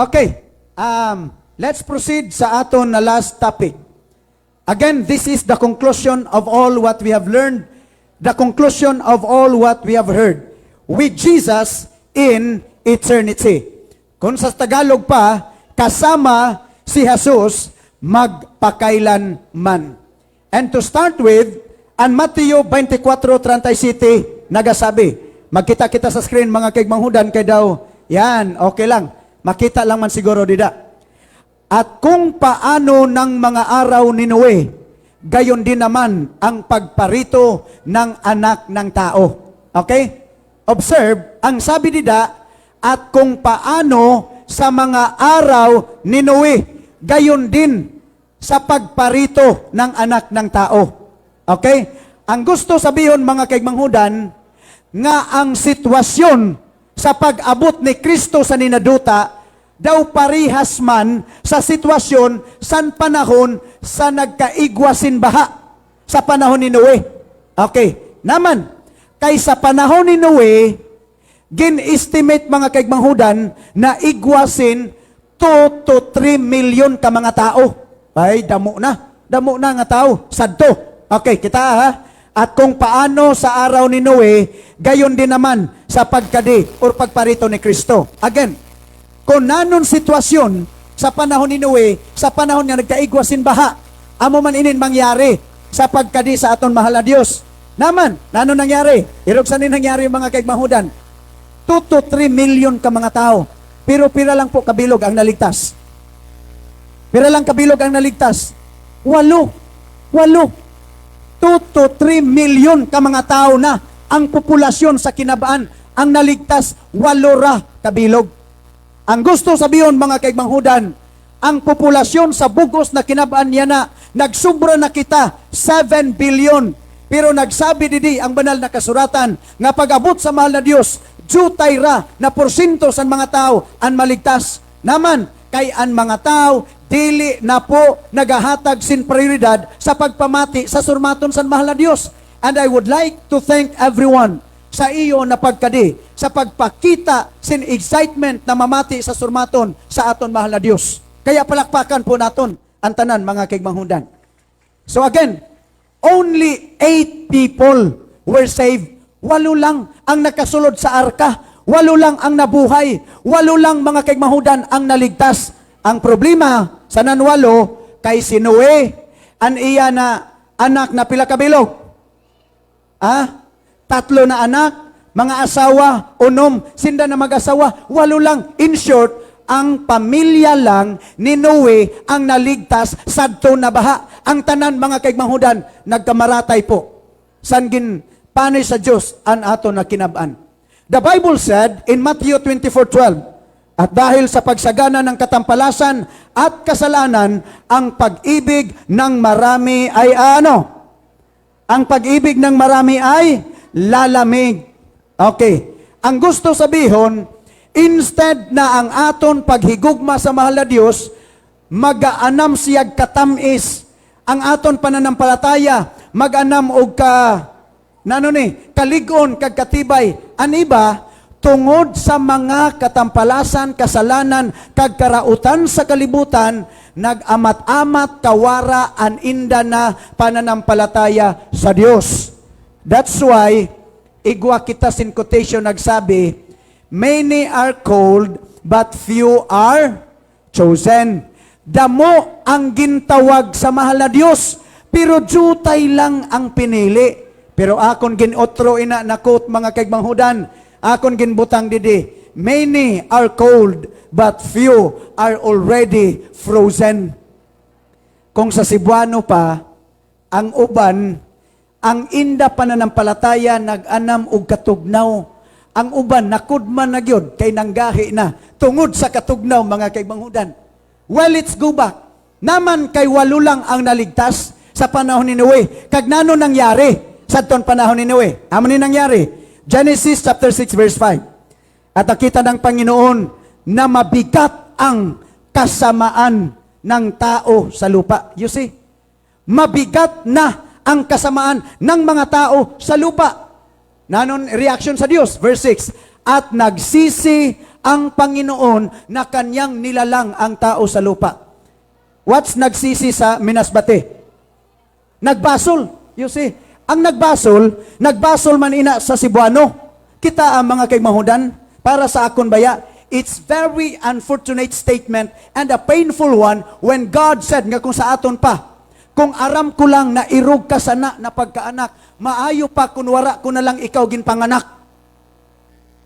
Okay, let's proceed sa aton na last topic. Again, this is the conclusion of all what we have learned, the conclusion of all what we have heard. With Jesus in eternity. Kung sa Tagalog pa, kasama si Jesus magpakailanman. And to start with, ang Mateo 24:37 nagasabi, magkita kita sa screen mga kaigmanghudan kay daw, yan, okay lang, makita lang man siguro dida. At kung paano ng mga araw ni Noe, gayon din naman ang pagparito ng anak ng tao. Okay? Observe, ang sabi dida, at kung paano sa mga araw ni Noe, gayon din sa pagparito ng anak ng tao. Okay? Ang gusto sabihin mga kaigmanghudan, nga ang sitwasyon sa pag-abot ni Kristo sa ninaduta, daw parihas man sa sitwasyon san panahon sa nagkaigwasin baha sa panahon ni Noe. Okay, naman, kay sa panahon ni Noe, gin-estimate mga kaigmanghudan na igwasin 2 to 3 million ka mga tao. Ay, damo na nga tao, sadto. Okay, kita ha? At kung paano sa araw ni Noe, gayon din naman sa pagkadi o pagparito ni Kristo. Again, kung nanon sitwasyon sa panahon ni Noe, sa panahon nga nagkaigwasin baha, amo man inin mangyari sa pagkadi sa aton mahal na Dios. Naman, nanon nangyari? Irog sa nangyari yung mga kaigmanghudan. 2 to 3 million ka mga tao. Pero pira lang po kabilog ang naligtas. Pira lang kabilog ang naligtas. 8. 2 to 3 million ka mga tao na ang populasyon sa kinabaan, ang naligtas 8 ra kabilog. Ang gusto sabihin mga kaigmanghudan, ang populasyon sa bugos na kinabaan niya na, nagsubra na kita 7 billion. Pero nagsabi didi ang banal na kasuratan, nga pag-abot sa mahal na Dios, jutay ra na porsyento sa mga tao ang maligtas. Naman, kay ang mga tao, dili na po nagahatag sin prioridad sa pagpamati sa surmaton sa mahal na Dios. And I would like to thank everyone sa iyo na pagkadi, sa pagpakita sin excitement na mamati sa surmaton sa aton mahal na Dios. Kaya palakpakan po naton ang tanan mga kaigmanghudan. So again, only 8 people were saved. 8 lang ang nakasulod sa arka. 8 lang ang nabuhay. 8 lang mga kaigmanghudan ang naligtas. Ang problema sa nanwalo kay si Noe, an iya na anak na pila kabilog. 3 na anak, mga asawa, 6, sinda na mag-asawa, 8 lang. In short, ang pamilya lang ni Noe ang naligtas sadto na baha. Ang tanan mga kaigmanghudan, nagkamaratay po. San gin panay sa Diyos ang ato na kinabaan. The Bible said in Matthew 24:12, at dahil sa pagsagana ng katampalasan at kasalanan, ang pag-ibig ng marami ay ano? Ang pag-ibig ng marami ay lalamig. Okay. Ang gusto sabihin, instead na ang aton paghigugma sa mahal na Dios, mag-aanam siyag katamis. Ang aton pananampalataya, mag-anam og kaligon kag katibay. Aniba, tungod sa mga katampalasan, kasalanan, kag karautan sa kalibutan, nag-amat-amat kawara an inda na pananampalataya sa Dios. That's why, igwa kita sin quotation nagsabi, many are called, but few are chosen. Damo ang gintawag sa mahal na Diyos, pero jutay lang ang pinili. Pero akon ginotro ina na quote mga kaigmanghudan, akon ginbutang didi, many are called, but few are already frozen. Kung sa Cebuano pa, ang uban, ang inda pananampalataya nag-anam og katugnaw. Ang uban nakudman na gyud kay nanggahi na tungod sa katugnaw mga kaigmanghudan. Well, let's go back. Naman kay 8 lang ang naligtas sa panahon ni Noe. Kag nano nangyari sa ton panahon ni Noe? Amo ni nangyari? Genesis chapter 6 verse 5. At nakita ng Panginoon na mabigat ang kasamaan ng tao sa lupa. You see? Mabigat na ang kasamaan ng mga tao sa lupa. Nanon reaction sa Diyos? Verse 6. at nagsisi ang Panginoon na kanyang nilalang ang tao sa lupa. What's nagsisi sa minasbate? Nagbasol. You see, ang nagbasol man ina sa Cebuano. Kita ang mga kaigmahudan, para sa akon baya, it's very unfortunate statement and a painful one when God said nga kung sa aton pa, kung aram ko lang na irog ka sana na pagkaanak, maayo pa kung wara ko na lang ikaw ginpanganak.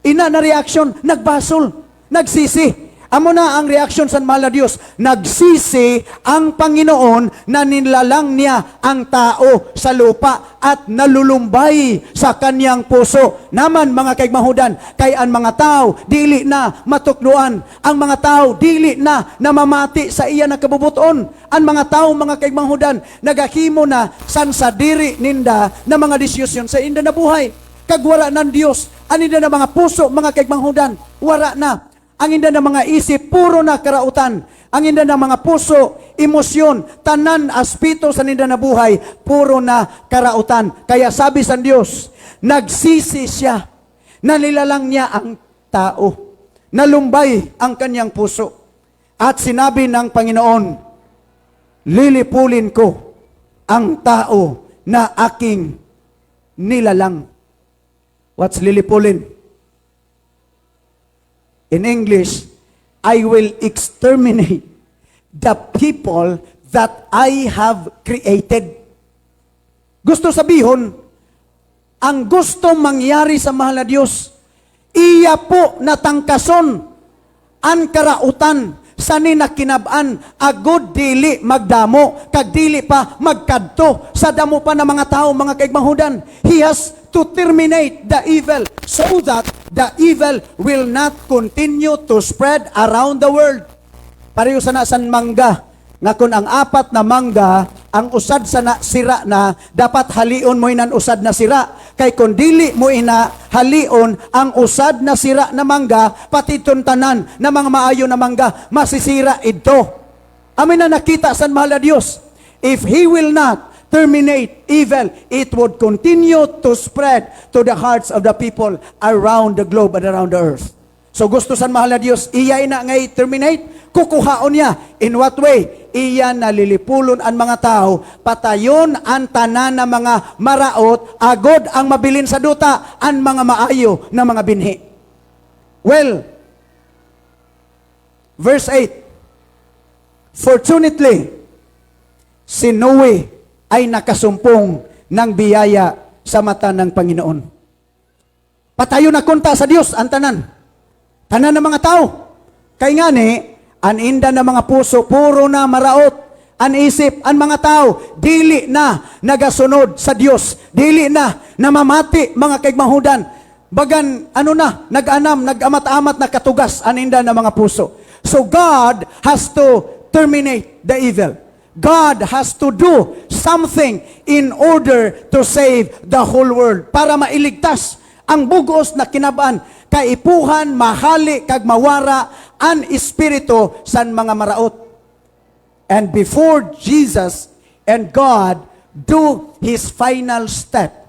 Ina na reaction, nagbasol, nagsisi. Amo na ang reaksyon sa mahal na Diyos. Nagsisi ang Panginoon na nilalang niya ang tao sa lupa at nalulumbay sa kanyang puso. Naman mga kaigmahudan, kay ang mga tao dili na matukluan. Ang mga tao dili na namamati sa iya na kabubuton. Ang mga tao mga kaigmahudan, nagahimo na san sa diri ninda na mga desisyon sa inda na buhay. Kagwara ng Diyos, aninda na mga puso mga kaigmahudan, wara na. Ang inda ng mga isip, puro na karautan. Ang inda ng mga puso, emosyon, tanan, aspito sa ninda na buhay, puro na karautan. Kaya sabi sa Diyos, nagsisi siya, nanilalang niya ang tao. Nalumbay ang kanyang puso. At sinabi ng Panginoon, lilipulin ko ang tao na aking nilalang. What's lilipulin? In English, I will exterminate the people that I have created. Gusto sabihon, ang gusto mangyari sa mahal na Diyos, iya po natangkason ang karautan sa ninakinabaan, agod dili magdamo, kag dili pa magkadto sa damo pa ng mga tao, mga kaigmahudan. He has to terminate the evil so that the evil will not continue to spread around the world. Pareho sa nasan mangga, nga kun ang apat na mangga, ang usad sa na sira na, dapat halion mo inan usad na sira. Kay kung dili mo ina halion ang usad na sira na mangga, pati tanan na mga maayo na mangga, masisira ito. Amin na nakita sa mahal na Diyos. If He will not terminate evil, it would continue to spread to the hearts of the people around the globe and around the earth. So gusto sa mahal na Diyos, iya na ngay terminate, kukuhaon niya. In what way? Iya nalilipulon ang mga tao, patayon ang tanan na mga maraot, agod ang mabilin sa duta, ang mga maayo na mga binhi. Well, verse 8, fortunately, si Noe ay nakasumpong ng biyaya sa mata ng Panginoon. Patayon na kunta sa Diyos ang tanan. Tanan ng mga tao. Kay nga ni, an inda ng mga puso, puro na maraot. An isip, ang mga tao, dili na nagasunod sa Diyos. Dili na namamati, mga kaigmahudan. Bagan, nag-anam, nag-amat-amat na katugas, an inda ng mga puso. So God has to terminate the evil. God has to do something in order to save the whole world. Para mailigtas ang bugos na kinabaan, kaipuhan, mahali, kag mawara, ang espiritu san mga maraot. And before Jesus and God do His final step,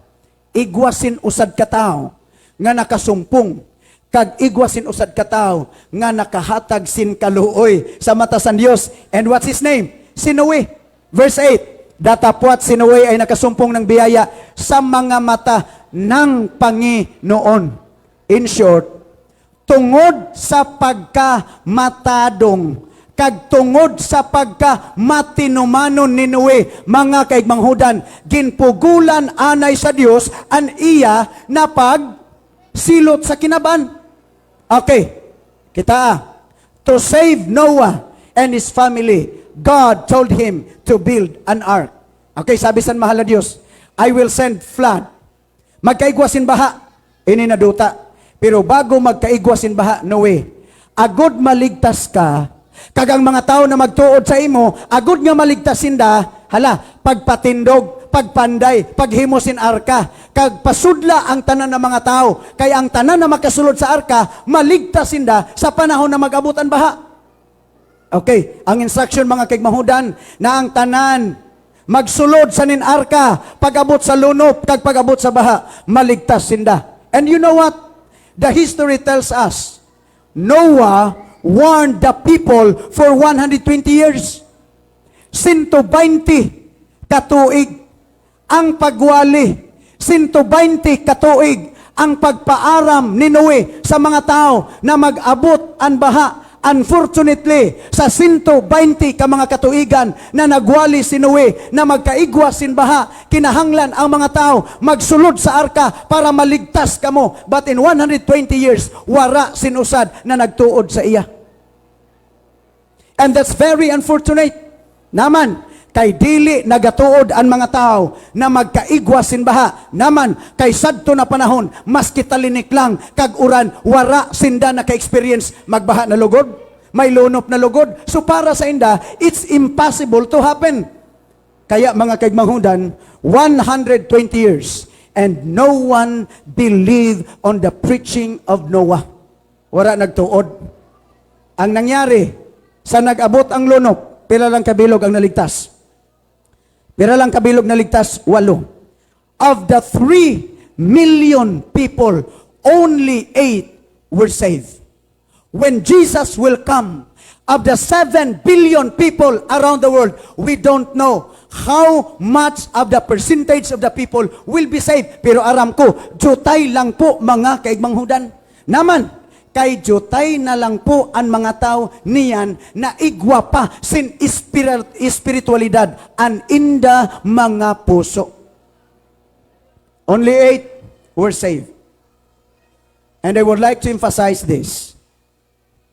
igwasin usad katao nga nakasumpong, kag igwasin usad katao nga nakahatag sin kaluoy sa mata sa Dios. And what's his name? Si Noe. Verse 8, datapwat si Noe ay nakasumpong ng biyaya sa mga mata ng Panginoon. In short, tungod sa pagkamatadong, kag tungod sa pagkamatinumanon ni Noe, mga kaigmanghudan, ginpugulan anay sa Dios an iya na pagsilot sa kinaban. Okay, kita to save Noah and his family, God told him to build an ark. Okay, sabi sa mahal na Diyos, I will send flood. Magkaigwasin baha, ininaduta. Pero bago magkaigwasin baha, Noe, agod maligtas ka, kagang mga tao na magtuod sa imo, agod nga maligtasin da, pagpatindog, pagpanday, paghimosin arka, kag pasudla ang tanan ng mga tao, kay ang tanan na makasulod sa arka, maligtasin da sa panahon na mag-abutan baha. Okay, ang instruction mga kaigmahudan na ang tanan magsulod sa ninarka, pag-abot sa lunop, kag pag-abot sa baha, maligtas sinda. And you know what? The history tells us, Noah warned the people for 120 years. 120 katuig ang pagwali. 120 katuig ang pagpaaram ni Noe sa mga tao na mag-abot ang baha. Unfortunately, sa 120 ka mga katuigan na nagwali si Noe na magkaigwa sin baha, kinahanglan ang mga tao magsulod sa arka para maligtas kamo. But in 120 years, wara sinusad na nagtuod sa iya. And that's very unfortunate. Naman, kay dili nagatuod ang mga tao na magkaigwa sin baha. Naman, kay sadto na panahon, mas kitalinik lang, kag uran, wara sinda na ka-experience magbaha na lugod, may lunop na lugod. So para sa inda, it's impossible to happen. Kaya mga kaigmanghudan, 120 years, and no one believed on the preaching of Noah. Wara nagtuod. Ang nangyari, sa nag-abot ang lunop, pila lang kabilog ang naligtas. Pila lang kabilog naligtas, 8. Of the 3 million people, only 8 were saved. When Jesus will come, of the 7 billion people around the world, we don't know how much of the percentage of the people will be saved. Pero aram ko, jutay lang po mga kaigmanghudan. Naman, kay jutay na lang po ang mga tao niyan na igwa pa sin espiritualidad an inda mga puso. Only 8 were saved. And I would like to emphasize this.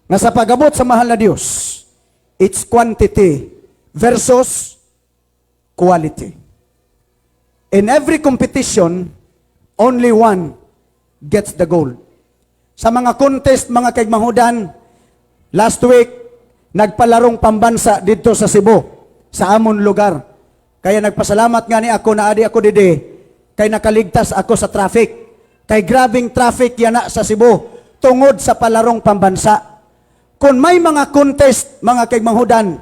Na sa pag-abot sa mahal na Diyos, it's quantity versus quality. In every competition, only one gets the gold. Sa mga contest, mga kaigmanghudan, last week, nagpalarong pambansa dito sa Cebu, sa amon lugar. Kaya nagpasalamat nga ni ako na adi ako dide, kay nakaligtas ako sa traffic. Kay grabing traffic yana sa Cebu, tungod sa palarong pambansa. Kung may mga contest, mga kaigmanghudan,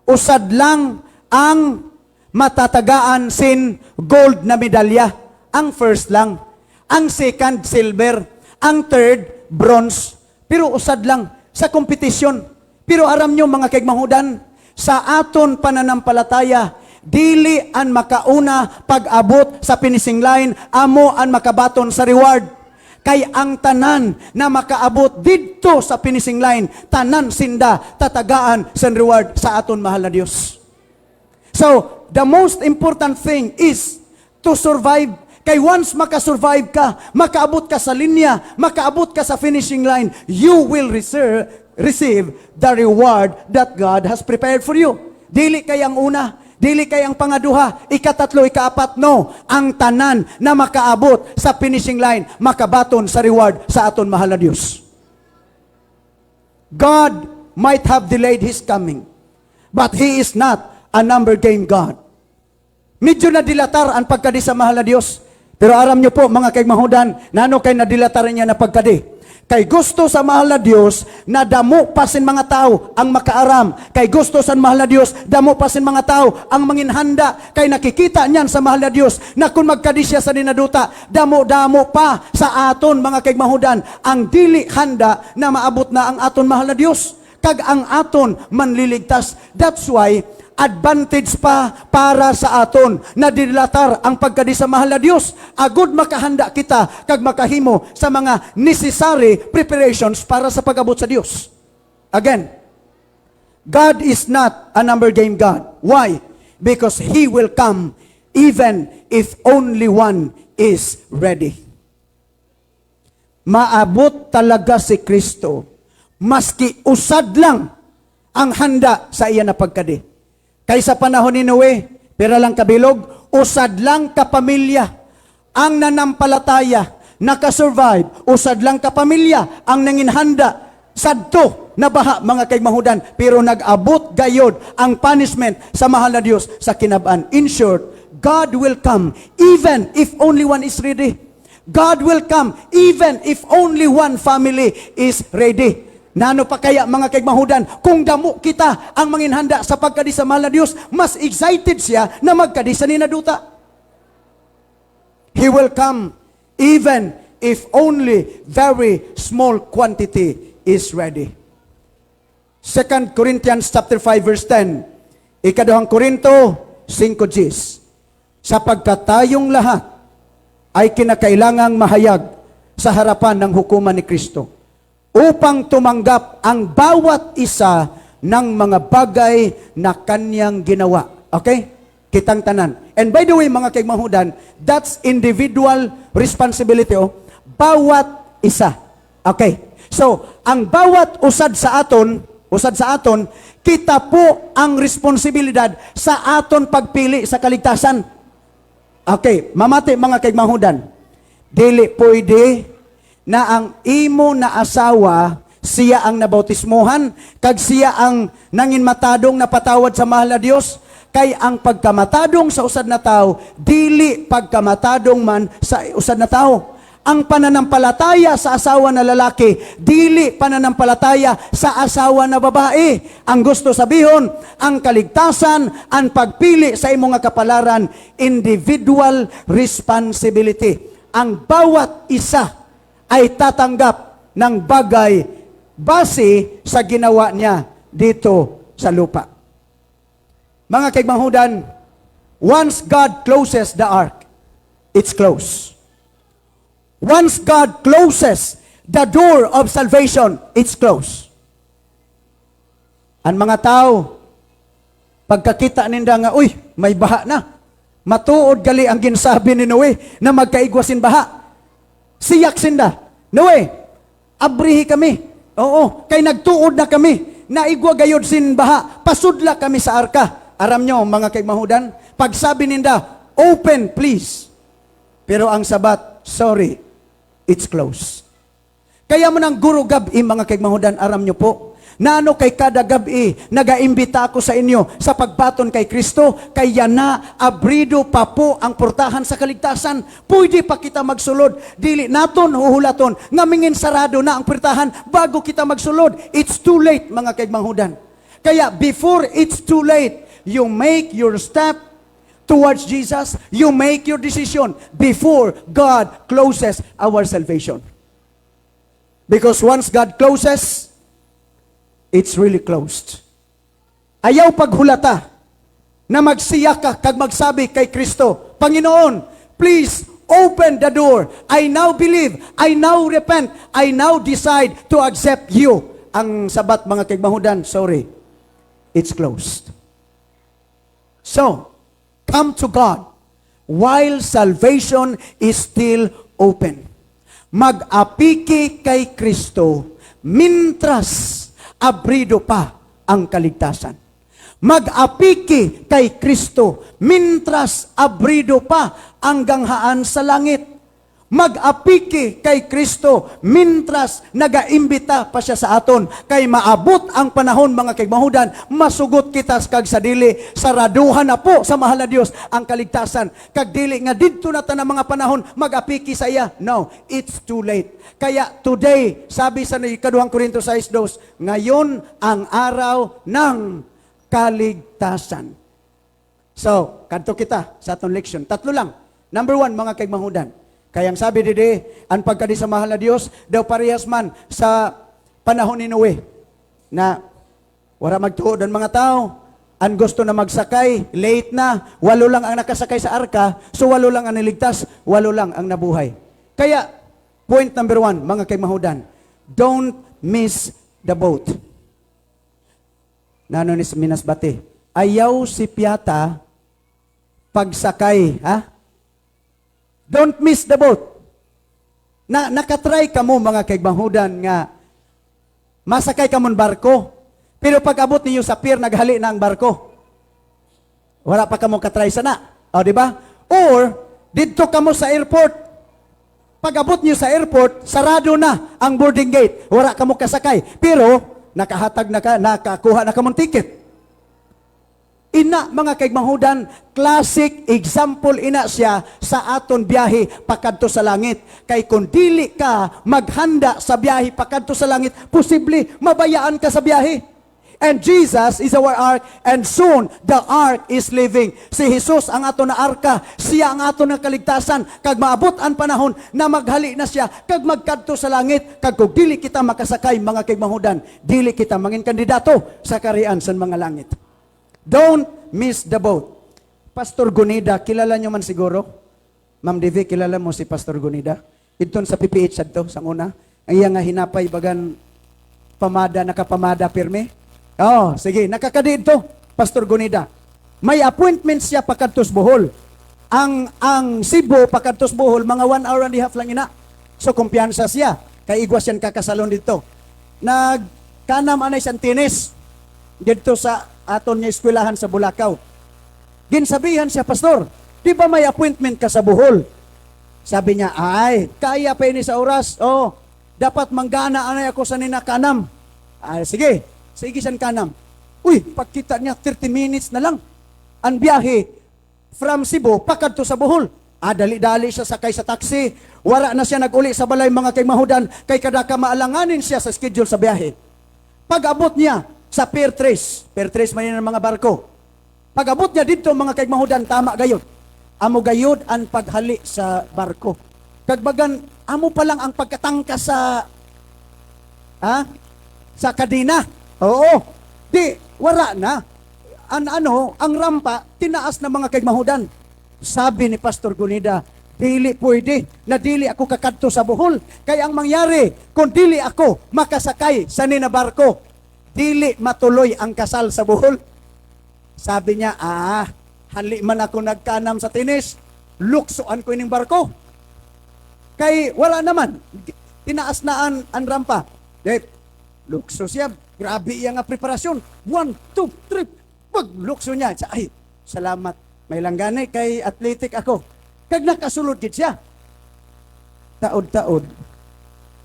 usad lang ang matatagaan sin gold na medalya. Ang first lang. Ang second, silver. Ang third, bronze. Pero usad lang sa kompetisyon. Pero aram nyo mga kaigmanghudan, sa aton pananampalataya, dili an makauna pag-abot sa finishing line, amo an makabaton sa reward. Kay ang tanan na makaabot dito sa finishing line, tanan sinda tatagaan sa reward sa aton mahal na Diyos. So, the most important thing is to survive. Kay once makasurvive ka, makaabot ka sa linya, makaabot ka sa finishing line, you will receive the reward that God has prepared for you. Dili kay ang una, dili kay ang pangaduha, ikatatlo, ikaapat, no. Ang tanan na makaabot sa finishing line, makabaton sa reward sa aton mahal na Diyos. God might have delayed His coming, but He is not a number game God. Medyo na dilatar ang pagkadi sa mahal na Diyos. Pero aram nyo po, mga kaigmanghudan, nano kay nadilatar niya na pagkadi. Kay gusto sa mahal na Diyos, na damo pa sin mga tao ang makaaram. Kay gusto sa mahal na Diyos, damo pa sin mga tao ang manginhanda. Kay nakikita niyan sa mahal na Diyos, na kung magkadi siya sa dinaduta, damo-damo pa sa aton, mga kaigmanghudan, ang dili handa na maabot na ang aton mahal na Diyos. Kag ang aton manliligtas. That's why, advantage pa para sa aton na dilatar ang pagkadi sa mahal na Diyos. Agud makahanda kita kag makahimo sa mga necessary preparations para sa pag-abot sa Diyos. Again, God is not a number game God. Why? Because He will come even if only one is ready. Maabot talaga si Kristo maski usad lang ang handa sa iya na pagkadi. Kaysa panahon ni Noe, pera lang kabilog, usad lang kapamilya ang nanampalataya, nakasurvive, usad lang kapamilya ang nanginhanda, sadto na baha mga kaigmanghudan, pero nag-abot gayod ang punishment sa mahal na Diyos sa kinabaan. In short, God will come even if only one is ready. God will come even if only one family is ready. Nano pa kaya mga kaigmanghudan, kung damo kita ang manginhanda sa pagkadi sa mahal na Diyos, mas excited siya na magkadi sa ninaduta. He will come even if only very small quantity is ready. 2 Corinthians chapter 5 verse 10. Ikaduhang Korinto 5 Gs. Sapagkat tayong lahat ay kinakailangang mahayag sa harapan ng hukuman ni Kristo upang tumanggap ang bawat isa ng mga bagay na kanyang ginawa. Okay? Kitang tanan. And by the way, mga kaigmahudan, that's individual responsibility. Bawat isa. Okay. So, ang bawat usad sa aton, kita po ang responsibilidad sa aton pagpili sa kaligtasan. Okay, mamati mga kaigmahudan. Dili pwede na ang imo na asawa, siya ang nabautismuhan, kag siya ang nanginmatadong napatawad sa mahal na Dios, kay ang pagkamatadong sa usad na tao, dili pagkamatadong man sa usad na tao. Ang pananampalataya sa asawa na lalaki, dili pananampalataya sa asawa na babae. Ang gusto sabihon, ang kaligtasan, ang pagpili sa imong kapalaran, individual responsibility. Ang bawat isa ay tatanggap ng bagay base sa ginawa niya dito sa lupa. Mga kaigmahudan, once God closes the ark, it's closed. Once God closes the door of salvation, it's closed. Ang mga tao, pagkakita ninda nga, uy, may baha na. Matuod gali ang ginsabi ni Noe na magkaigwasin baha. Siyak sinda, Noe, abrihi kami. Oo, kay nagtuod na kami. Naigwa gayod sin baha. Pasudla kami sa arka. Aram nyo, mga kaigmahudan, pagsabi ninda, open please. Pero ang sabat, sorry, it's closed. Kaya mo ng guro gabi, mga kaigmahudan, aram nyo po, na ano kay kada gabi, nagaimbita ako sa inyo sa pagbaton kay Kristo, kaya na abrido pa po ang portahan sa kaligtasan. Pwede pa kita magsulod. Dili naton huhulaton, ngamingin sarado na ang portahan bago kita magsulod. It's too late, mga kaigmahudan. Kaya before it's too late, you make your step towards Jesus, you make your decision before God closes our salvation. Because once God closes, it's really closed. Ayaw paghulata na magsiya ka kag magsabi kay Kristo, Panginoon, please open the door. I now believe, I now repent, I now decide to accept you. Ang sabat, mga kaigmahudan, sorry, it's closed. So, come to God while salvation is still open. Mag-apiki kay Kristo mintras abrido pa ang kaligtasan. Mag-apiki kay Kristo mintras abrido pa ang ganghaan sa langit. Mag-apiki kay Kristo mintras nagaimbita pa siya sa aton. Kay maabot ang panahon, mga kaigmahudan, masugot kita kag sa dili, saraduhan na po sa mahal na Dios ang kaligtasan. Kag dili nga didto na ta ng mga panahon mag-apiki sa iya. No, it's too late. Kaya today, sabi sa 2 Korinto 6:2, ngayon ang araw ng kaligtasan. So, kadto kita sa atong leksyon. Tatlo lang. Number 1, mga kaigmahudan. Kayang sabi dide, ang pagkadi sa mahal na Dios, daw parehas man sa panahon ni Noe, na wala magtuod ang mga tao, ang gusto na magsakay, late na, 8 lang ang nakasakay sa arka, so 8 lang ang niligtas, 8 lang ang nabuhay. Kaya, point number 1, mga kaigmahudan, don't miss the boat. Nano ni Minas Bate, ayaw si Piata pagsakay, ha? Don't miss the boat. Nakatry ka mo, mga kaigmahudan, nga masakay ka mon barko, pero pag abot ninyo sa pier, naghali na ang barko. Wala pa ka mo katry sana. O, di ba? Or, dito ka mo sa airport. Pag abot niyo sa airport, sarado na ang boarding gate. Wala ka mo kasakay. Pero, nakahatag na ka, nakakuha na ka mong ticket. Ina, mga kaigmahudan, classic example ina siya sa aton biyahe pakadto sa langit. Kay kung dili ka maghanda sa biyahe pakadto sa langit, posible mabayaan ka sa biyahe. And Jesus is our ark, and soon the ark is living. Si Jesus ang ato na arka, siya ang ato na kaligtasan. Kag maabot ang panahon na maghali na siya, kag magkadto sa langit, kag kung dili kita makasakay mga kigmahudan, dili kita mangin kandidato sa karian sa mga langit. Don't miss the boat. Pastor Gunida, kilala nyo man siguro? Ma'am Devi, kilala mo si Pastor Gunida? Ito sa PPH adto sa una. Ang iya nga hinapay bagan pamada, nakapamada pirme. Oh, sige, nakakadiid to, Pastor Gunida. May appointment siya pakadtos Bohol. Ang Cebu pakadtos Bohol, mga 1 hour and a half lang ina. So, kumpiyansa siya. Kay igwas yan kakasalon dito. Nagkanam anay siyang tinis dito sa aton niya eskwelahan sa Bulacau. Ginsabihan siya, Pastor, di ba may appointment ka sa Bohol? Sabi niya, ay, kaya pa ini sa oras. Oh, dapat manggana anay ako sa ninakanam. Ay, sige san kanam. Uy, pagkita niya 30 minutes na lang. Ang biyahe from Cebu pakadto sa Bohol. Dali-dali siya sakay sa taxi. Wara na siya nag-uli sa balay mga kaymahudan kay kada ka maalanganin siya sa schedule sa biyahe. Pag-abot niya sa Pier 3 man yan ang mga barko. Pag-abot niya dito mga kaymahudan, tama gayod. Amo gayod ang paghali sa barko. Kagbagan, amo pa lang ang pagkatangka sa kadina. Oo. Di, wala na. Ang rampa, tinaas na mga kaymahudan. Sabi ni Pastor Gunida, dili pwede na dili ako kakadto sa Bohol. Kaya ang mangyari, kung dili ako makasakay sa ninabarko, dili matuloy ang kasal sa Bohol. Sabi niya, hali man ako nagkanam sa tinis, luksoan ko ining barko. Kay wala naman, tinaas na ang rampa. Lukso siya. Grabe iya nga preparasyon. 1, 2, 3. Pag-lukso niya. Ay, salamat. May langgani kay athletic ako. Kag nakasulod gid siya. Taod-taod.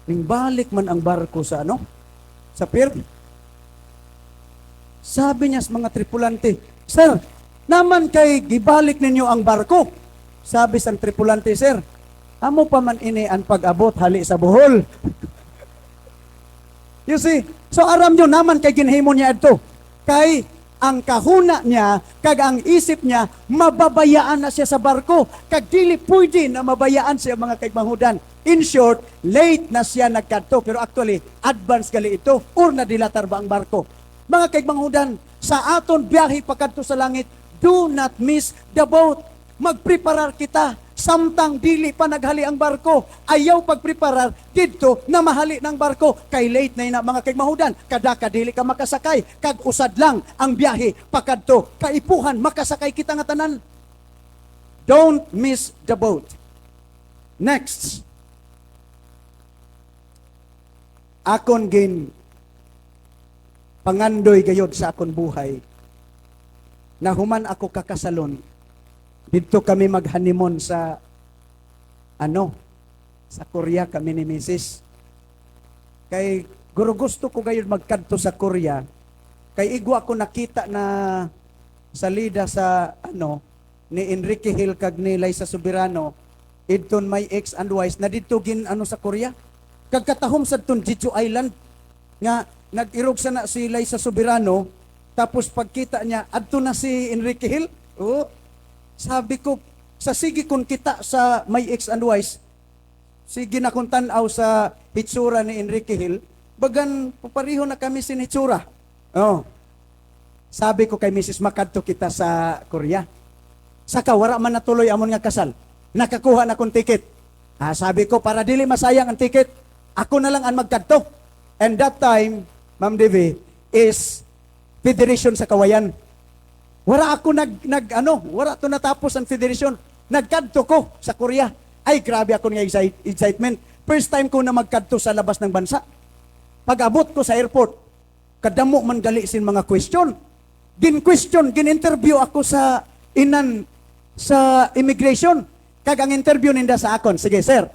Ning balik man ang barko sa sa pier. Sabi niya sa mga tripulante, Sir, naman kay gibalik ninyo ang barko. Sabi sa tripulante, Sir, amo pa man ini ang pag-abot hali sa Bohol. You see? So aram nyo naman kay ginhimo niya ito. Kay ang kahuna niya, kag ang isip niya, mababayaan na siya sa barko. Kag dili pwede na mabayaan siya mga kaymahudan. In short, late na siya nagkadto. Pero actually, advance gali ito. Or nadilatar ba ang barko? Mga kaymahudan, sa aton biyahe pakadto sa langit, do not miss the boat. Magpreparar kita. Samtang dili pa naghali ang barko, ayaw pagpreparar dito na mahali ng barko. Kay late na mga kaymahudan, kada dili ka makasakay, kag usad lang ang biyahe pakadto. Kaipuhan, makasakay kita nga tanan. Don't miss the boat. Next. Akon gin pangandoy gayod sa akon buhay. Na human ako kakasalon, dito kami mag-honeymoon sa sa Korea kami ni Mrs. Kay gusto ko gayon magkadto sa Korea. Kay igwa ko nakita na salida sa ni Enrique Hill kag ni Liza Soberano, idton may ex and wife na dito gin sa Korea. Kag katahom sa ton Jeju Island nga nag-irog sa na si Liza Soberano, tapos pagkita niya adto na si Enrique Hill. Sabi ko, sa sige kung kita sa may ex and wife, sige na kung tanaw sa hitsura ni Enrique Hill, bagan papareho na kami sin hitsura. Sabi ko kay Mrs. makadto kita sa Korea. Saka wala man natuloy amon nga kasal. Nakakuha na kong ticket. Sabi ko, para dili masayang ang ticket, ako na lang ang magkadto. And that time, Ma'am Devi, is Federation sa Kawayan. Wala ako wala to natapos ang federation. Nagkadto ko sa Korea. Ay, grabe ako ng excitement. First time ko na magkadto sa labas ng bansa. Pag-abot ko sa airport, kadamo man gali sin mga question. Gin-interview ako sa immigration. Kag ang interview ninda sa akon, sige sir,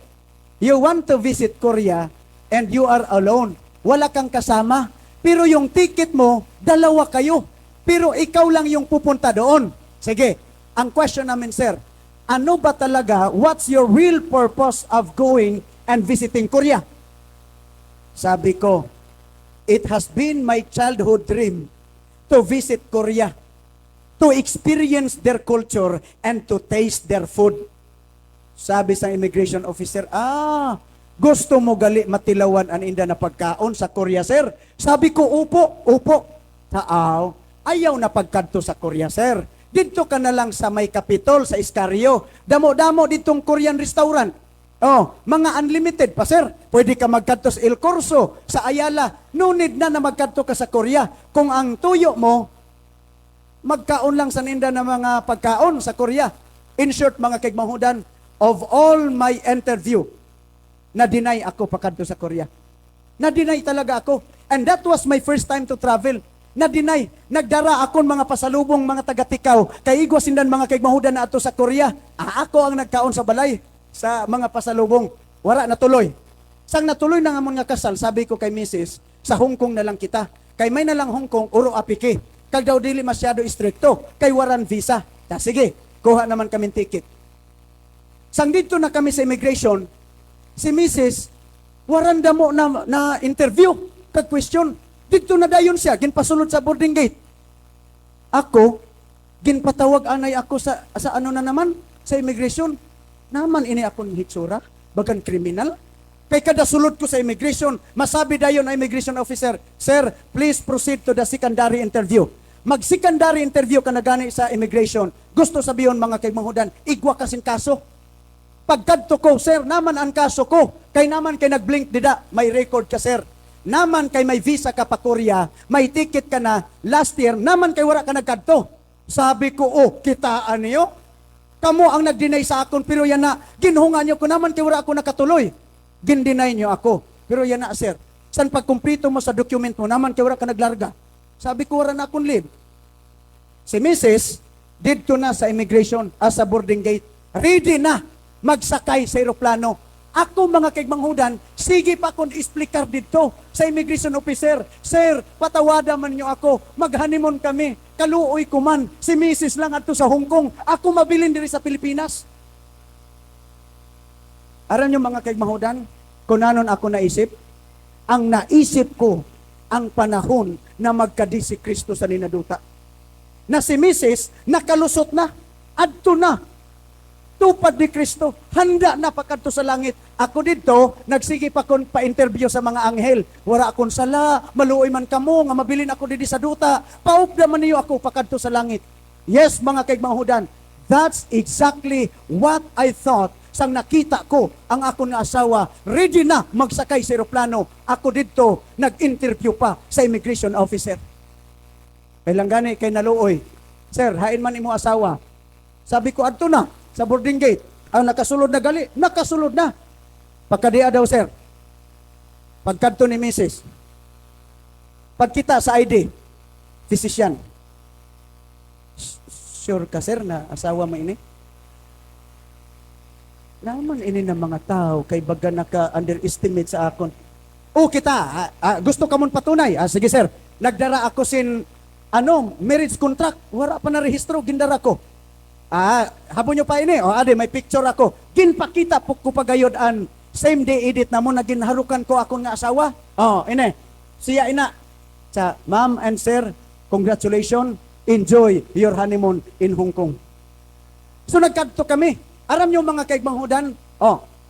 you want to visit Korea and you are alone. Wala kang kasama. Pero yung ticket mo, dalawa kayo. Pero ikaw lang yung pupunta doon. Sige, ang question namin, sir, ano ba talaga, what's your real purpose of going and visiting Korea? Sabi ko, it has been my childhood dream to visit Korea, to experience their culture, and to taste their food. Sabi sa immigration officer, gusto mo gali matilawan ang inda na pagkaon sa Korea, sir? Sabi ko, upo. Taaw, ayaw na pagkadto sa Korea, sir. Dito ka na lang sa may Capitol, sa Iscario. Damo-damo ditong Korean restaurant. Mga unlimited pa, sir. Pwede ka magkadto sa El Corso, sa Ayala. No need na magkadto ka sa Korea. Kung ang tuyo mo, magkaon lang sa ninda na mga pagkaon sa Korea. In short, mga kaigmahudan, of all my interview, na-deny ako pakadto sa Korea. Na-deny talaga ako. And that was my first time to travel. Na-deny. Nagdara akon mga pasalubong, mga taga-Tikaw. Kay igwa sindan mga kaigmahudan na ato sa Korea. Ako ang nagkaon sa balay sa mga pasalubong. Wala natuloy. Sang natuloy na nga mga kasal, sabi ko kay Mrs., sa Hong Kong na lang kita. Kay may na lang Hong Kong, uro apike. Kag daw dili masyado istrikto. Kay waran visa. Sige, kuha naman kami ticket. Sang dito na kami sa immigration, si Mrs., waranda mo na interview, kag-question. Dito na dayon siya, ginpasulod sa boarding gate. Ako, ginpatawag anay ako sa ano na naman, sa immigration. Naman ini akong hitsura, bagan kriminal. Kay kada sulod ko sa immigration, masabi dayon na immigration officer, sir, please proceed to the secondary interview. Mag-secondary interview ka na gani sa immigration. Gusto sabiyon mga kaigmahudan, igwa kasing kaso. Pagkadto ko, sir, naman ang kaso ko. Kay naman kay nag-blink dida, may record ka, sir. Naman kay may visa ka pa Korea, may ticket ka na last year, naman kay wala ka nagkadto. Sabi ko, kitaan niyo? Kamo ang nag-deny sa akon, pero yan na, ginhungan niyo ko naman kay wala ako nakatuloy. Gin-deny niyo ako. Pero yan na, sir. San pagkumplito mo sa document mo, naman kay wala ka naglarga. Sabi ko, wala na akong leave. Si Mrs. dito na sa immigration, sa boarding gate, ready na magsakay sa eroplano. Ako mga kaigmanghudan, sige pa kung isplikar dito sa immigration officer. Sir, patawada man niyo ako. Mag-honeymoon kami. Kaluoy ko man. Si Mrs. lang ato sa Hong Kong. Ako mabilin diri sa Pilipinas. Aram niyo mga kaigmanghudan, kung nanon ako naisip? Ang naisip ko, ang panahon na magkadi si Kristo sa ninaduta. Na si Mrs. nakalusot na. Adto na. Tupad ni Kristo, handa na pakadto sa langit. Ako dito, nagsige pa kon pa-interview sa mga anghel. Wala akong sala, maluoy man kamo, nga mabilin ako didi sa duta. Paupda man niyo ako pakadto sa langit. Yes, mga kaigmahudan, that's exactly what I thought sang nakita ko ang akong asawa ready na magsakay sa eroplano. Ako dito, nag-interview pa sa immigration officer. Kailang gani kay naluoy, sir, hain man imo asawa. Sabi ko, adto na sa boarding gate. Ang nakasulod na gali, nakasulod na. Pagkadia daw, sir. Pagkadto ni Mrs. Pagkita sa ID, physician. Sure ka, sir, na asawa mo ini? Naman ini ng mga tao, kay baga naka-underestimate sa akon. Kita, gusto ka mong patunay. Sige, sir. Nagdara ako marriage contract. Wala pa na rehistro, gindara ko. Habon nyo pa ini. Ade, may picture ako. Ginpakita po ko pagayod an same day edit na mo na ginharukan ko akong nga asawa. Ini. Siya ina. Sa ma'am and sir, congratulations. Enjoy your honeymoon in Hong Kong. So nagkadto kami. Aram nyo mga kaigmanghudan.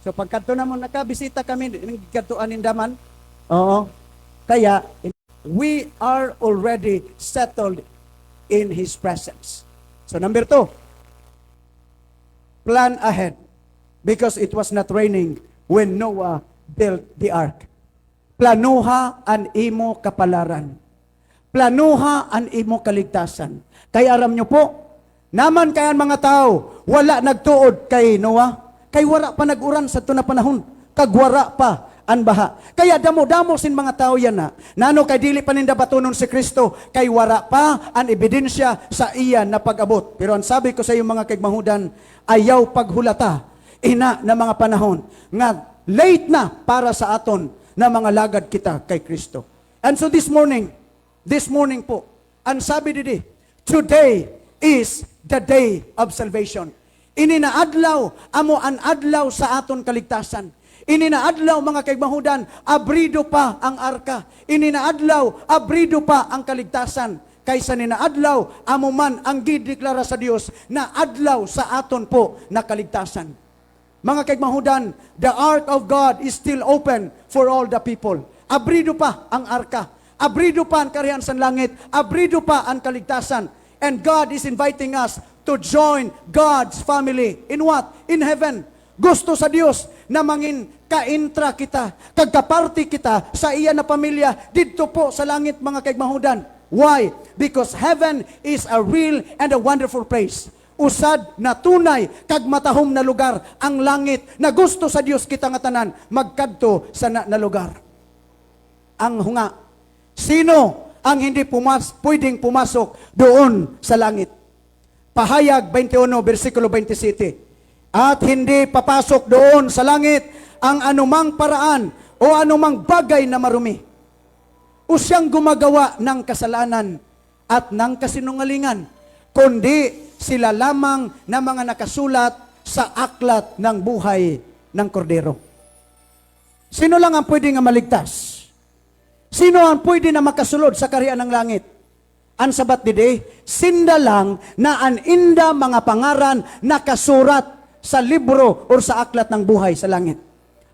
So pagkadto na mo nakabisita kami, nagkadtoan nindaman. Kaya, we are already settled in His presence. So number 2, plan ahead because it was not raining when Noah built the ark. Planuha ang imo kapalaran. Planuha ang imo kaligtasan. Kaya aram nyo po, naman kayan mga tao, wala nagtuod kay Noah, kay wala pa nag-uran sa ito na panahon, kagwara pa ang baha. Kaya damo-damo sin mga tao yan na, nano kay dili pa ninda batunon si Kristo, kay wala pa ang ebidensya sa iyan na pag-abot. Pero ang sabi ko sa iyo mga kaigmahudan, ayaw paghulata, ina na mga panahon, nga late na para sa aton na mga lagad kita kay Kristo. And so this morning po, ang sabi didi, today is the day of salvation. Ini na adlaw, amo an adlaw sa aton kaligtasan. Ininaadlaw mga kaigmahudan, abrido pa ang arka. Ininaadlaw, abrido pa ang kaligtasan. Kaysa ninaadlaw, amo man ang gideklara sa Dios na adlaw sa aton po na kaligtasan. Mga kaigmahudan, the ark of God is still open for all the people. Abrido pa ang arka. Abrido pa ang kariyan sa langit. Abrido pa ang kaligtasan. And God is inviting us to join God's family. In what? In heaven. Gusto sa Dios na mangin kaintra kita, kagkaparty kita sa iya na pamilya dito po sa langit mga kaigmahudan. Why? Because heaven is a real and a wonderful place. Usad na tunay kag matahom na lugar ang langit na gusto sa Dios kita nga tanan magkadto sa na lugar. Ang hunga, sino ang hindi pwedeng pumasok doon sa langit? Pahayag 21, versikulo 27. At hindi papasok doon sa langit ang anumang paraan o anumang bagay na marumi, o siyang gumagawa ng kasalanan at ng kasinungalingan, kundi sila lamang na mga nakasulat sa aklat ng buhay ng kordero. Sino lang ang pwede nga maligtas? Sino ang pwede na makasulod sa kaharian ng langit? Ang sabat dide, sinda lang na aninda mga pangaran nakasurat sa libro o sa aklat ng buhay sa langit.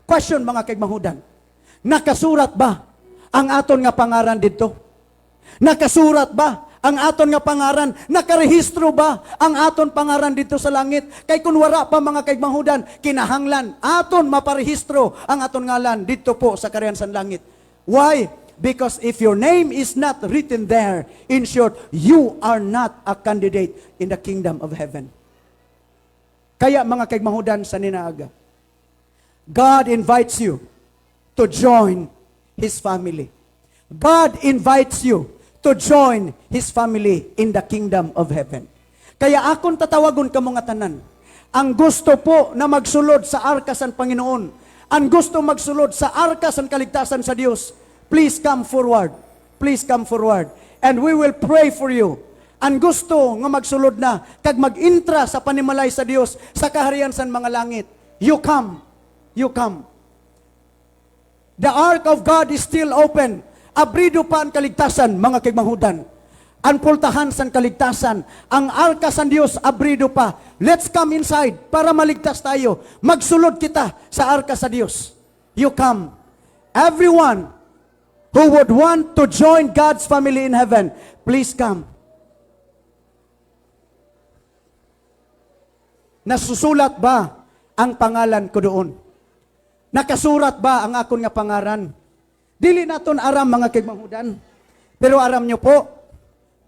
Question mga kaigmahudan, nakasurat ba ang aton nga pangaran dito? Nakasurat ba ang aton nga pangaran? Nakarehistro ba ang aton pangaran dito sa langit? Kay kun wara pa mga kaigmahudan, kinahanglan aton maparehistro ang aton ngalan dito po sa kaharian sa langit. Why? Because if your name is not written there, in short, you are not a candidate in the kingdom of heaven. Kaya mga kaigmahudan sa ninaaga, God invites you to join His family. God invites you to join His family in the kingdom of heaven. Kaya akong tatawagon ka mga tanan, ang gusto po na magsulod sa arka sa Panginoon, ang gusto magsulod sa arka sa kaligtasan sa Diyos, please come forward. Please come forward. And we will pray for you. Ang gusto nga magsulod na, kag mag-intra sa panimalay sa Dios, sa kaharian sa mga langit, you come. You come. The ark of God is still open. Abrido pa ang kaligtasan, mga kaigmahudan. Ang pultahan sa kaligtasan, ang arka sa Dios, abrido pa. Let's come inside para maligtas tayo. Magsulod kita sa arka sa Dios. You come. Everyone who would want to join God's family in heaven, please come. Nasusulat ba ang pangalan ko doon? Nakasurat ba ang akon nga pangaran? Dili naton aram mga kaigmahudan. Pero aram nyo po,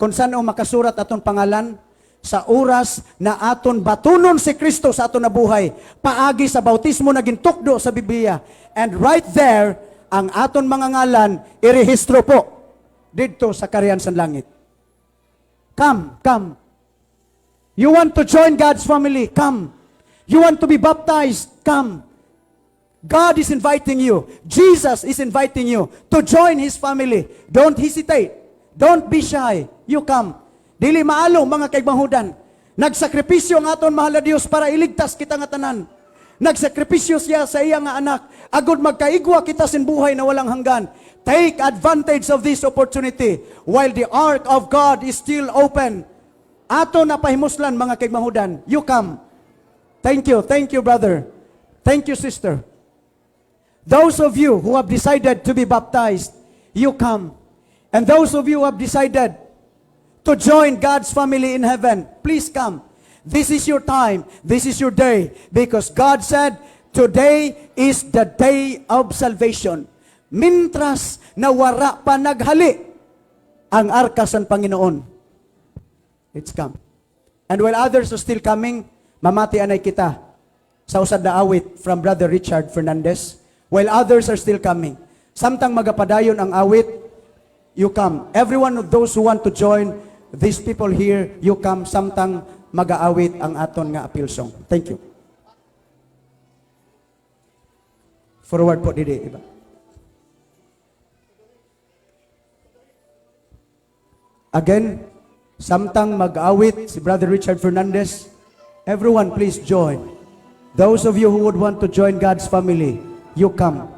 kung saan o makasurat aton pangalan, sa oras na aton batunon si Kristo sa aton na buhay, paagi sa bautismo na gintukdo sa Biblia. And right there, ang aton mga ngalan, irehistro po dito sa kaharian sa langit. Come, come. You want to join God's family? Come. You want to be baptized? Come. God is inviting you. Jesus is inviting you to join His family. Don't hesitate. Don't be shy. You come. Dili maalo mga kaigmahudan. Nagsakripisyo ang aton mahal na Dios para iligtas kita nga tanan. Nagsakripisyo siya sa iya nga anak. Agud magkaigwa kita sin buhay na walang hanggan. Take advantage of this opportunity while the ark of God is still open. Ato na pahimuslan mga kaigmahudan. You come. Thank you brother. Thank you sister. Those of you who have decided to be baptized, you come. And those of you who have decided to join God's family in heaven, please come. This is your time. This is your day. Because God said, today is the day of salvation. Mintras na wara pa naghali ang arka sa Panginoon. It's come. And while others are still coming, mamati anay kita sa usad na awit from Brother Richard Fernandez. While others are still coming. Samtang magapadayon ang awit, you come. Every one of those who want to join these people here, you come. Samtang mag-aawit ang aton nga appeal song. Thank you. Forward po, Didi. Iba. Again, samtang mag-aawit si Brother Richard Fernandez, everyone please join. Those of you who would want to join God's family, you come.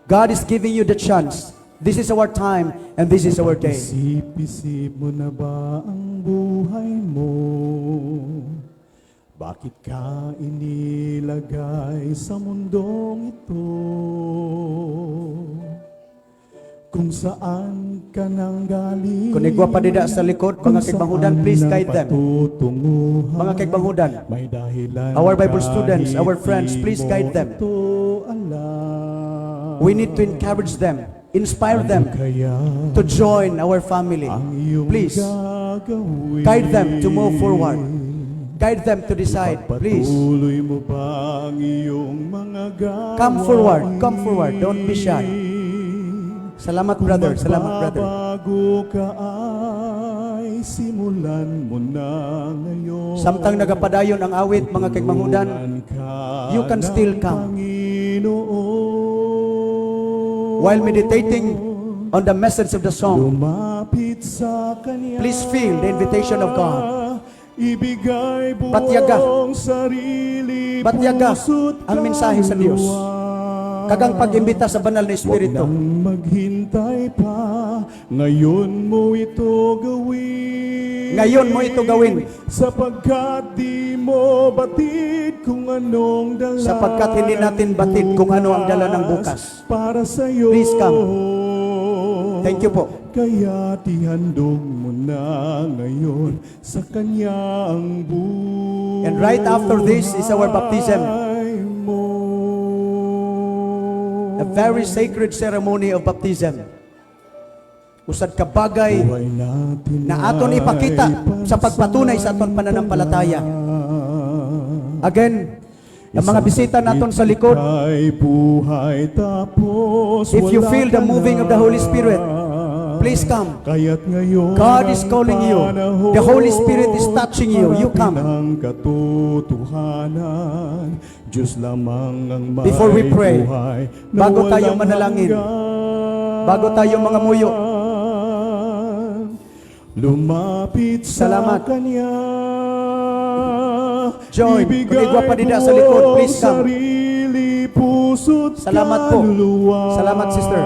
God is giving you the chance. This is our time and this is our day. Isip-isip mo na ba ang buhay mo? Bakit ka inilagay sa mundong ito? Kung saan ka nang galing? Kung igwa pa dida sa likod, mga kigbangudan, please guide them. Mga kigbangudan, May dahilan our Bible kahit students, our friends, di please mo guide them. ito alam. We need to encourage them, inspire them Kaya to join our family. ang iyong Please, gagawin. guide them to move forward. Guide them to decide, please. Patuloy mo ba ang iyong mga gawain? Come forward, don't be shy. Salamat brother, salamat brother. Bago ka ay simulan mo na ngayon. Samtang nagapadayon ang awit, mga kigbangudan, you can still come. While meditating on the message of the song, Lumapit sa Kanya. please feel the invitation of God. Ibigay buong Batyaga. sarili, Batyaga puso't ang mensahe sa Diyos. Kagang pag-imbita sa banal na Espiritu. Huwag nang maghintay pa, ngayon mo ito gawin. Ngayon mo ito gawin. Sapagkat di mo batid kung anong dala. Sapagkat hindi natin batid kung ano ang dala ng bukas. Para sa'yo. Please come. Thank you po. Kaya tihandog mo na ngayon sa Kanya ang buhay. And right after this is our baptism. A very sacred ceremony of baptism. Usad ka bagay na aton ipakita sa pagpatunay sa aton pananampalataya. Again, ang mga bisita naton sa likod, if you feel the moving of the Holy Spirit, please come. God is calling you. The Holy Spirit is touching you. You come. Before we pray, bago tayo manalangin, bago tayo mga muyo, lumapit sa Salamat. Kanya. Joy, kung igwa pa dida sa likod, please come. Sarili, puso't Salamat po. kaluluwa. Salamat, sister.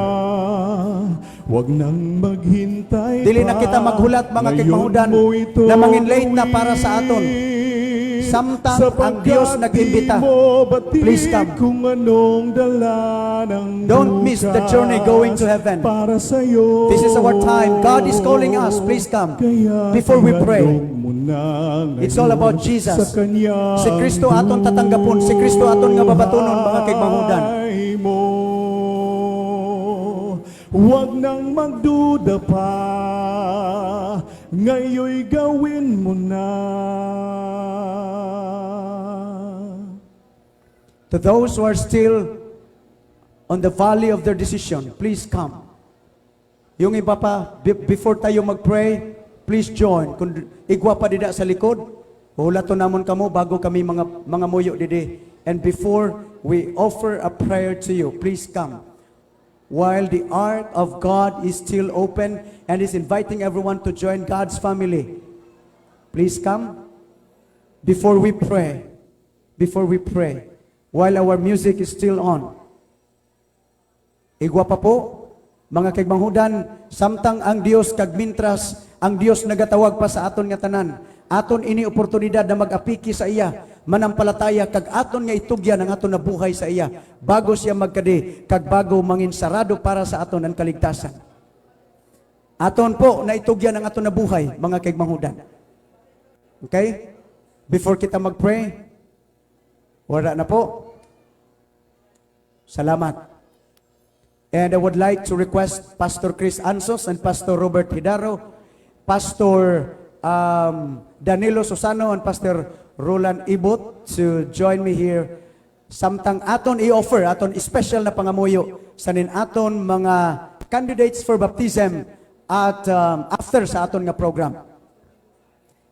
Huwag nang maghintay Dili pa. na kita maghulat, mga Ngayon kigbangudan, mo ito na manginlate na para sa aton. gawin. Samtang Sapagkat ang Diyos nag-imbita, di mo batid please come. kung anong dala ng Don't miss the journey going to heaven. para sa'yo. This is our time. God is calling us. Please come. Kaya Before we pray, tihandog mo na it's all about ngayon Jesus. sa Kanya Si Kristo aton tatanggapon. Si Kristo aton nga babatunon, mga kigbangudan. mo. Huwag nang magduda pa, ngayoy gawin mo na. To those who are still on the valley of their decision, please come. Yung iba pa, before tayo mag-pray, please join. Kung igwa pa dida sa likod, hulato namon kamo bago kami mga muyo didi. And before we offer a prayer to you, please come. While the ark of God is still open and is inviting everyone to join God's family, please come. Before we pray, while our music is still on, igwa pa po, mga kigbangudan, samtang ang Dios kagmintras, ang Dios nagatawag pa sa aton nga tanan, aton ini oportunidad na mag-apiki sa iya, manampalataya kag aton nga itugyan ang aton nabuhay sa iya, bago siya magkadi, kag bago manginsarado para sa aton ang kaligtasan. Aton po na itugyan ang aton nabuhay, mga kigbangudan. Okay? Before kita mag-pray, wala na po. Salamat. And I would like to request Pastor Chris Ansos and Pastor Robert Hidaro, Pastor Danilo Susano and Pastor Roland Ibot to join me here. Samtang aton i-offer, aton special na pangamuyo sa nin aton mga candidates for baptism at after sa aton nga program.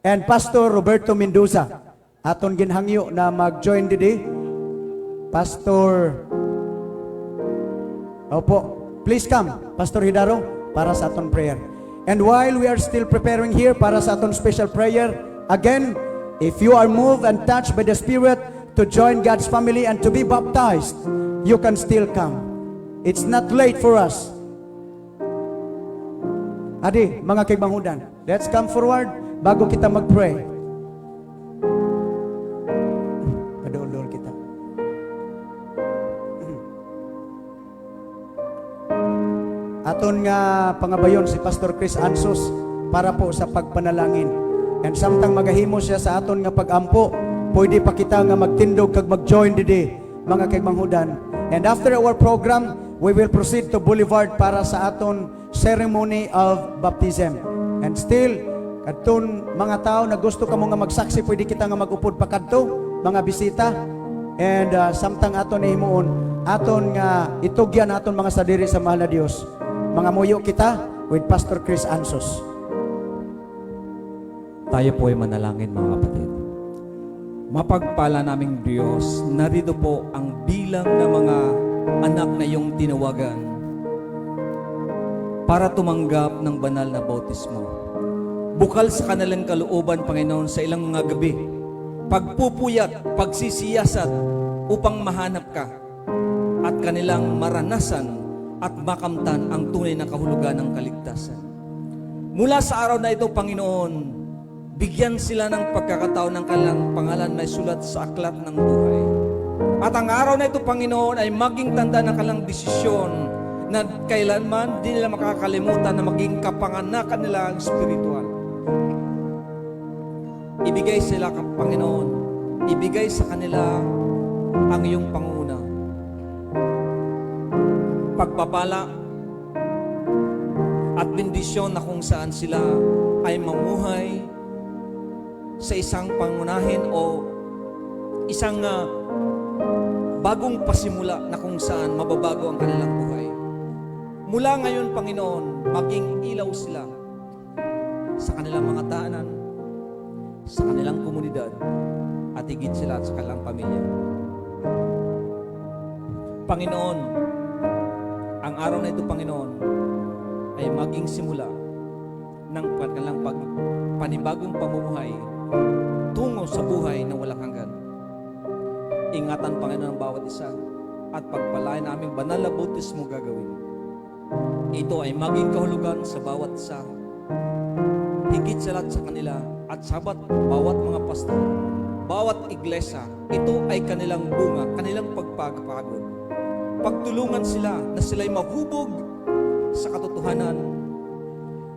And Pastor Roberto Mendoza, aton ginhangyo na mag-join didi. Pastor, opo, please come, Pastor Hidaro, para sa aton prayer. And while we are still preparing here para sa aton special prayer, again, if you are moved and touched by the Spirit to join God's family and to be baptized, you can still come. It's not late for us. Adi, mga kaigmanghudan, let's come forward bago kita mag-pray. Padulol kita. Aton nga pangabayon si Pastor Chris Ansos para po sa pagpanalangin. And samtang magahimo siya sa aton nga pag-ampo, pwede pa kita nga magtindog kag mag-join didi, mga kaigmanghudan. And after our program, we will proceed to Boulevard para sa aton ceremony of baptism. And still, kadtong mga tao na gusto kamo nga magsaksi, pwede kita nga mag-upod pa kadto, mga bisita. And samtang aton na himuon, aton nga itugyan aton mga sadiri sa mahal na Dios. Mga muyo kita with Pastor Chris Ansos. Tayo po ay manalangin, mga kapatid. Mapagpala naming Diyos, narito po ang bilang ng mga anak na iyong tinawagan para tumanggap ng banal na bautismo. Bukal sa kanilang kalooban, Panginoon, sa ilang mga gabi, pagpupuyat, pagsisiyasat upang mahanap ka at kanilang maranasan at makamtan ang tunay na kahulugan ng kaligtasan. Mula sa araw na ito, Panginoon, bigyan sila ng pagkakataon ng kanilang pangalan na sulat sa aklat ng buhay. At ang araw na ito, Panginoon, ay maging tanda ng kanilang desisyon na kailanman di nila makakalimutan na maging kapanganakan nila ang spiritual. Ibigay sila, Panginoon, ibigay sa kanila ang iyong panguna. Pagpapala at bendisyon na kung saan sila ay mamuhay sa isang pangunahin o isang bagong pasimula na kung saan mababago ang kanilang buhay. Mula ngayon, Panginoon, maging ilaw sila sa kanilang mga tahanan, sa kanilang komunidad, at higit sila sa kanilang pamilya. Panginoon, ang araw na ito, Panginoon, ay maging simula ng kanilang panibagong pamumuhay tungo sa buhay na walang hanggan. Ingatan, Panginoon, ang bawat isa at pagpalain naming banal na bautismo gagawin. Ito ay maging kahulugan sa bawat isa, higit sa lahat sa kanila at sabat bawat mga pastor, bawat iglesia. Ito ay kanilang bunga, kanilang pagpapagod. Pagtulungan sila na sila'y mahubog sa katotohanan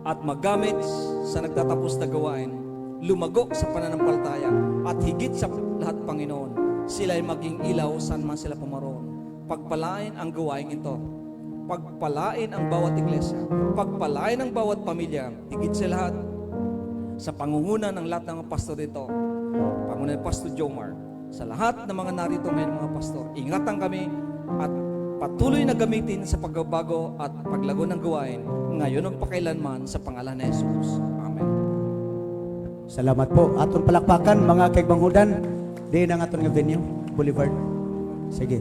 at magamit sa nagtatapos na gawain, lumago sa pananampalataya at higit sa lahat, Panginoon, sila ay maging ilaw saan man sila pumaroon. Pagpalain ang gawain ito. Pagpalain ang bawat iglesia. Pagpalain ang bawat pamilya. Higit sa lahat, sa pangunguna ng lahat ng mga pastor dito, pangunguna ni Pastor Jomar, sa lahat ng mga narito ngayon mga pastor, ingatan kami at patuloy na gamitin sa pagbabago at paglago ng gawain ngayon ang pakailanman sa pangalan ni Jesus. Amen. Salamat po. Aton palakpakan, mga kaigmanghudan. Di na nga aton nga venue, Boulevard. Sige.